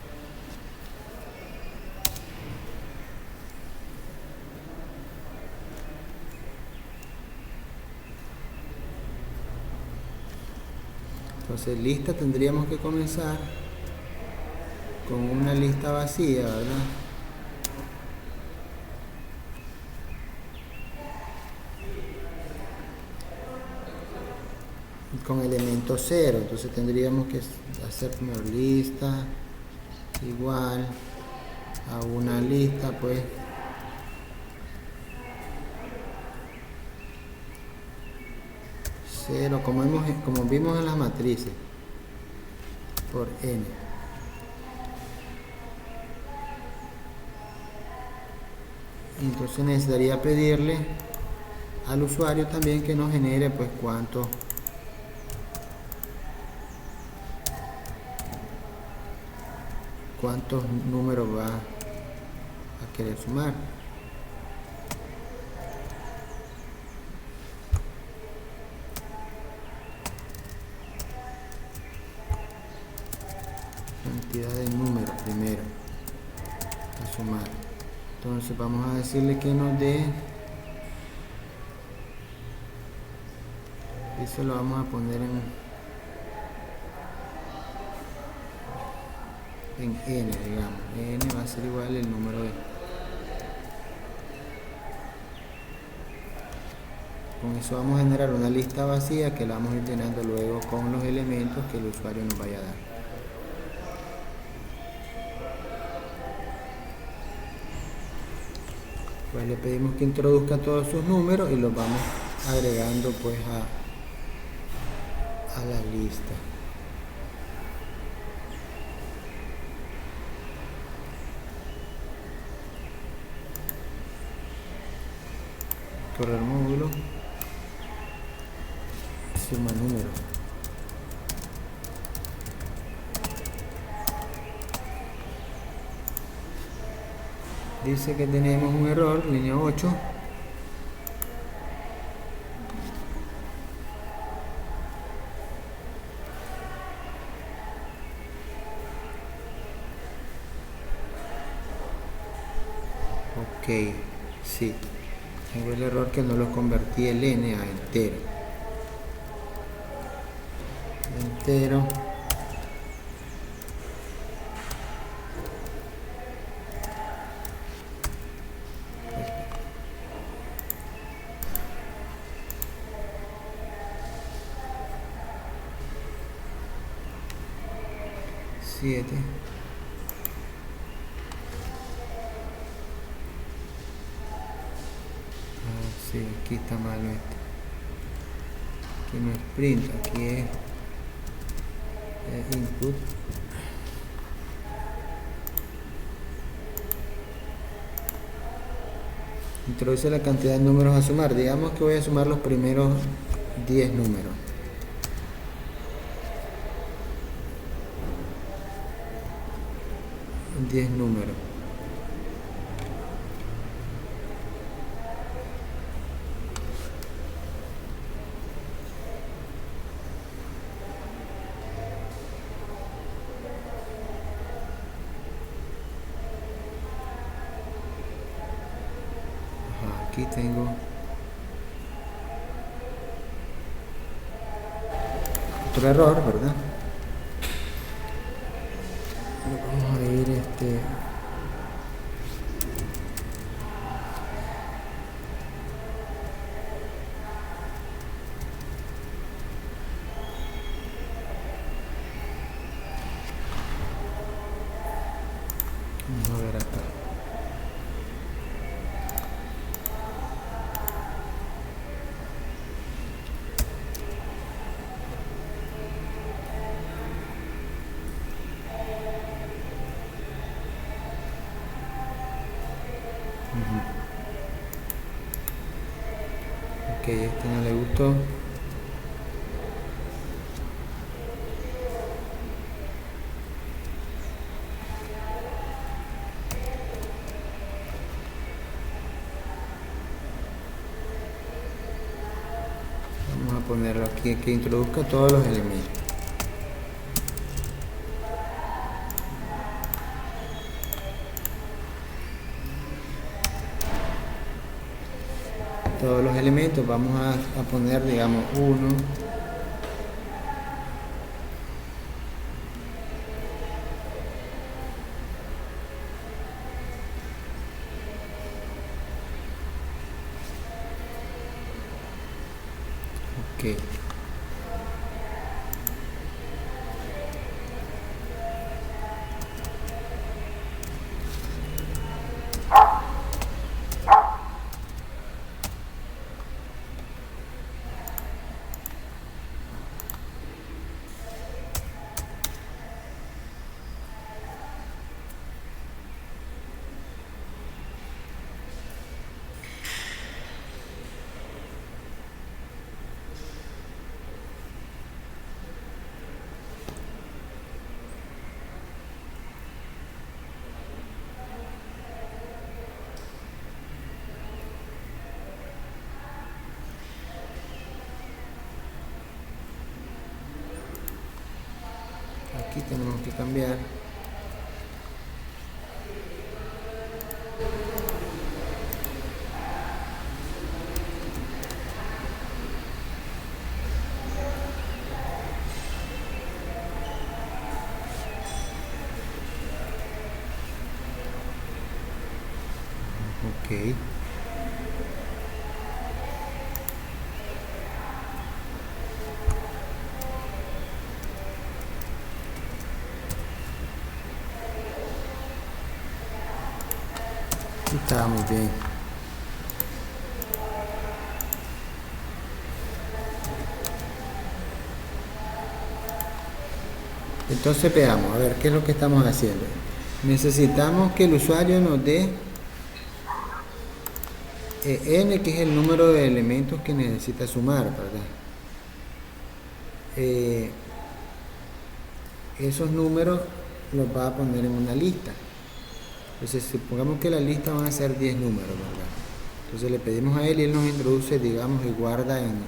Entonces lista tendríamos que comenzar con una lista vacía, ¿verdad? Con elemento 0, entonces tendríamos que hacer primero lista igual a una lista pues cero, como vimos en las matrices, por n. Entonces necesitaría pedirle al usuario también que nos genere pues cuántos números va a querer sumar. Cantidad de números primero a sumar. Entonces vamos a decirle que nos dé, eso lo vamos a poner en n, digamos. N va a ser igual el número de. Con eso vamos a generar una lista vacía que la vamos a ir llenando luego con los elementos que el usuario nos vaya a dar. Pues le pedimos que introduzca todos sus números y los vamos agregando pues a la lista. Correr módulo, suma número. Dice que tenemos un error, línea 8. Ok, sí. Tengo el error que no lo convertí el n a entero. Entero. Siete. Sí, aquí está malo esto. Aquí no es print, aquí es input. Introduce la cantidad de números a sumar. Digamos que voy a sumar los primeros 10 números. Números. Aquí tengo otro error, ¿verdad? Vamos a ir vamos a ver acá. Ok, este no le gustó. Vamos a ponerlo aquí, que introduzca todos los elementos. Todos los elementos vamos a poner, digamos, 1, ok. que cambiar. Ok. Está muy bien. Entonces veamos, a ver, ¿qué es lo que estamos haciendo? Necesitamos que el usuario nos dé n, que es el número de elementos que necesita sumar, ¿verdad? Esos números los va a poner en una lista. Entonces, supongamos que la lista van a ser 10 números, ¿verdad? Entonces le pedimos a él y él nos introduce, digamos, y guarda en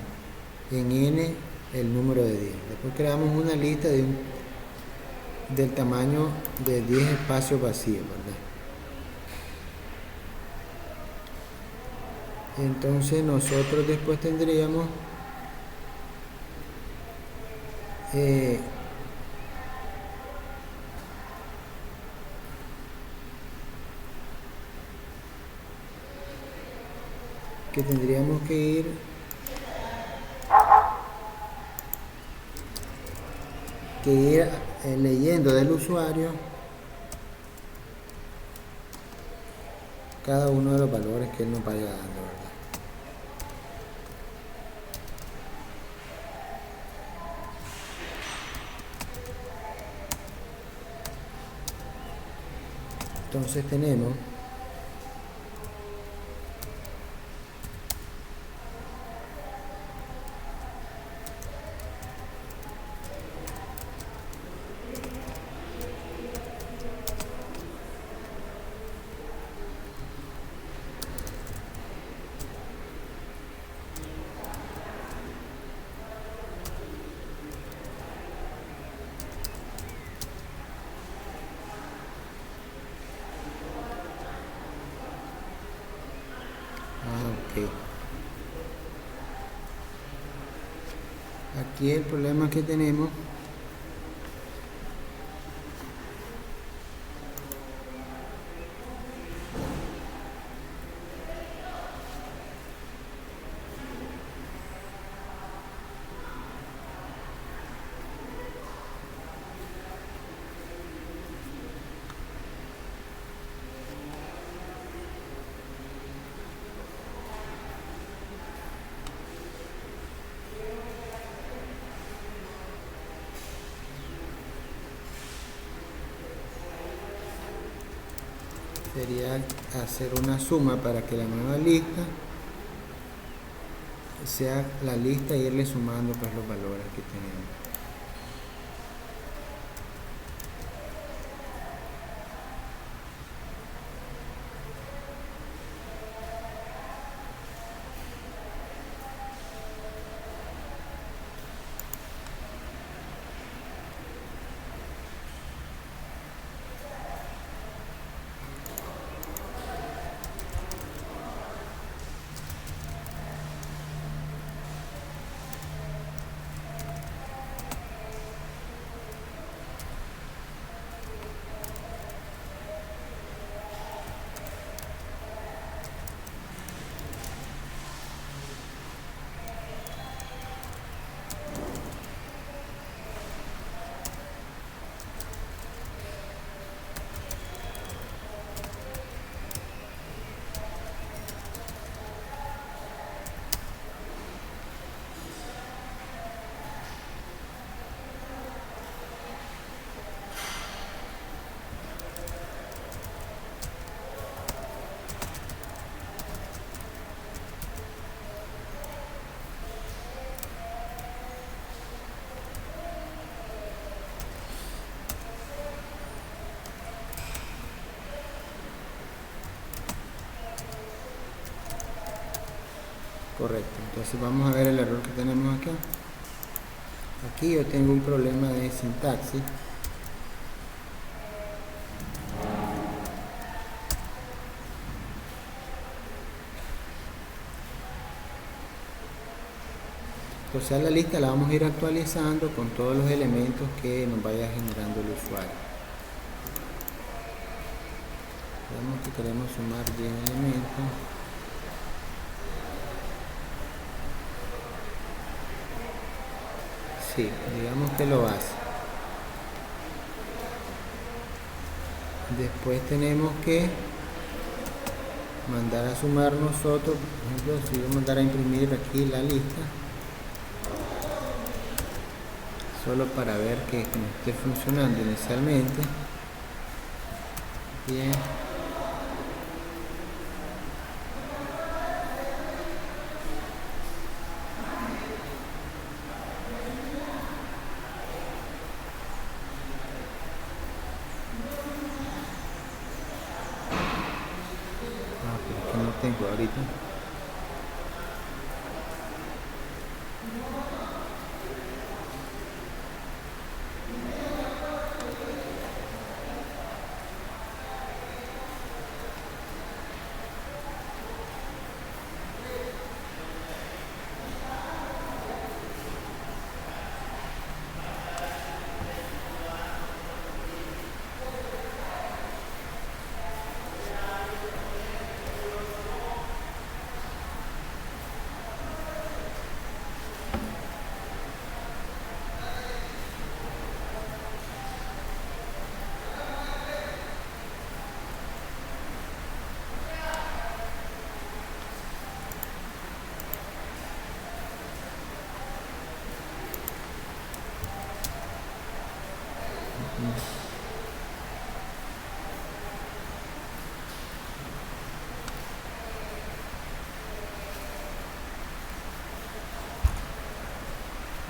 n el número de 10. Después creamos una lista del tamaño de 10 espacios vacíos, ¿verdad? Entonces nosotros después tendríamos que tendríamos que ir leyendo del usuario cada uno de los valores que él nos vaya dando, ¿verdad? Entonces tenemos aquí el problema que tenemos sería hacer una suma para que la nueva lista sea la lista y irle sumando pues los valores que tenemos. Correcto, entonces vamos a ver el error que tenemos acá. Aquí yo tengo un problema de sintaxis Entonces a la lista la vamos a ir actualizando con todos los elementos que nos vaya generando el usuario. Digamos que queremos sumar 10 elementos. Sí, digamos que lo hace. Después tenemos que mandar a sumar nosotros. Por ejemplo, si voy a mandar a imprimir aquí la lista, solo para ver que esté funcionando inicialmente. Bien. Pero es que no tengo ahorita.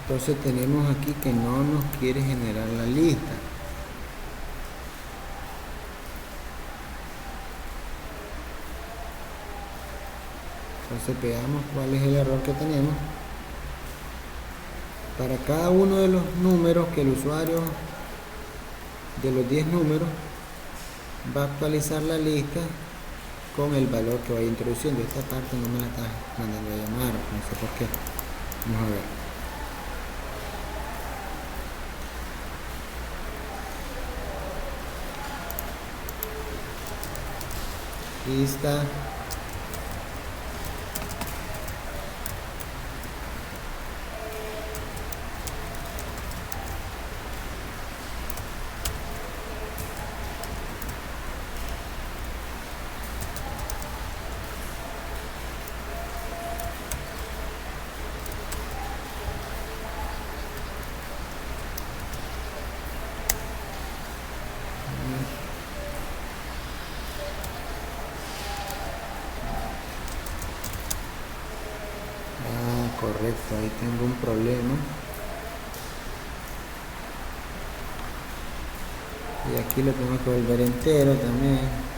Entonces tenemos aquí que no nos quiere generar la lista. Entonces veamos cuál es el error que tenemos. Para cada uno de los números que el usuario, de los 10 números, va a actualizar la lista con el valor que vaya introduciendo. Esta parte no me la está mandando a llamar, no sé por qué. Vamos a ver. Lista. Correcto, ahí tengo un problema. Y aquí lo tengo que volver entero también.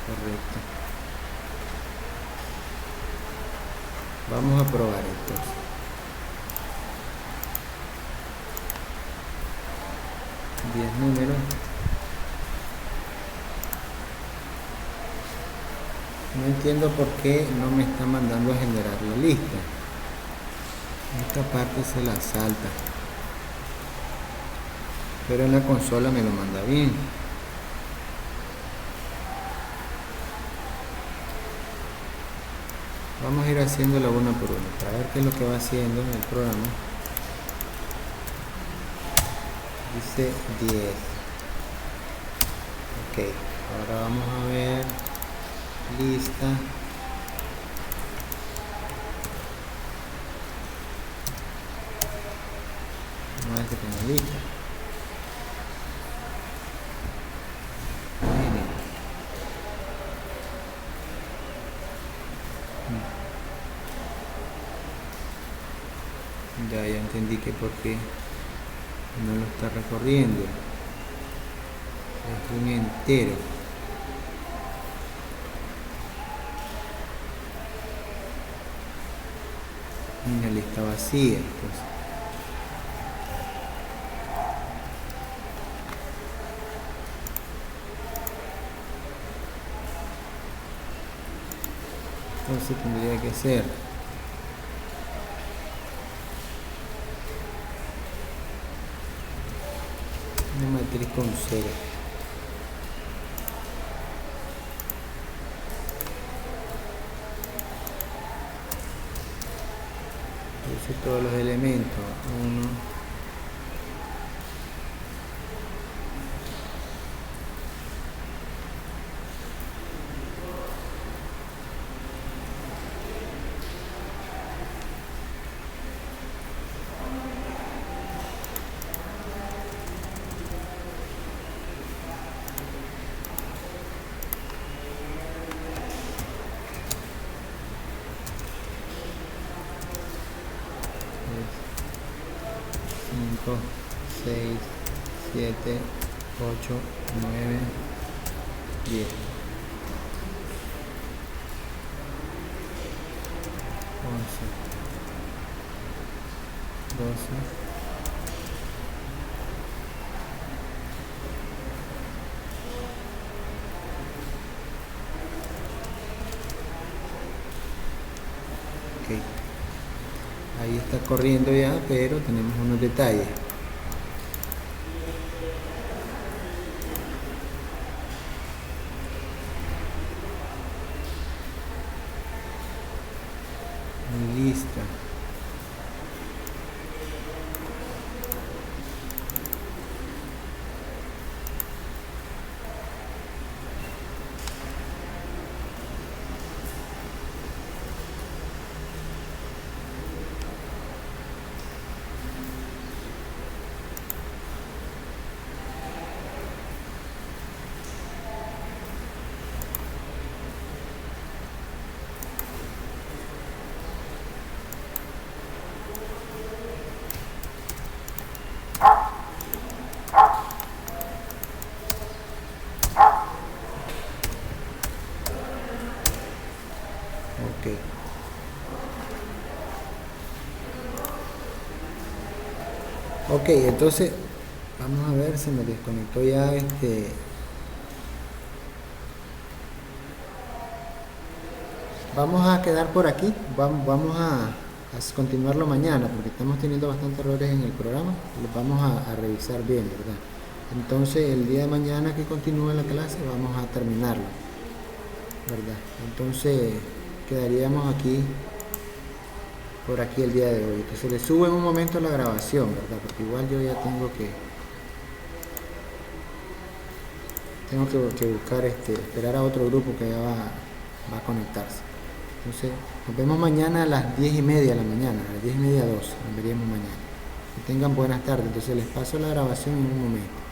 Correcto. Vamos a probar entonces. Diez números. No entiendo por qué no me está mandando a generar la lista. Esta parte se la salta. Pero en la consola me lo manda bien. Vamos a ir haciéndolo una por una para ver qué es lo que va haciendo en el programa. Dice 10. Ok, ahora vamos a ver lista. Vamos a ver que tengo lista. Ya entendí que por qué no lo está recorriendo. Es un entero. Una lista vacía. Entonces tendría que ser una matriz con cero. Puse todos los elementos. 1, 5, 6, 7, 8, 9, 10, 11, 12, 13. Ahí está corriendo ya, pero tenemos unos detalles. Lista. Ok, entonces vamos a ver, se me desconectó ya vamos a quedar por aquí, vamos a continuarlo mañana porque estamos teniendo bastantes errores en el programa, los vamos a revisar bien, ¿verdad? Entonces el día de mañana que continúe la clase vamos a terminarlo, ¿verdad? Entonces quedaríamos aquí por aquí el día de hoy. Entonces le subo en un momento la grabación, ¿verdad? Porque igual yo ya tengo que buscar esperar a otro grupo que ya va a conectarse. Entonces nos vemos mañana a las 10:30 de la mañana, a las 10:30 12, nos veríamos mañana. Que tengan buenas tardes. Entonces les paso la grabación en un momento.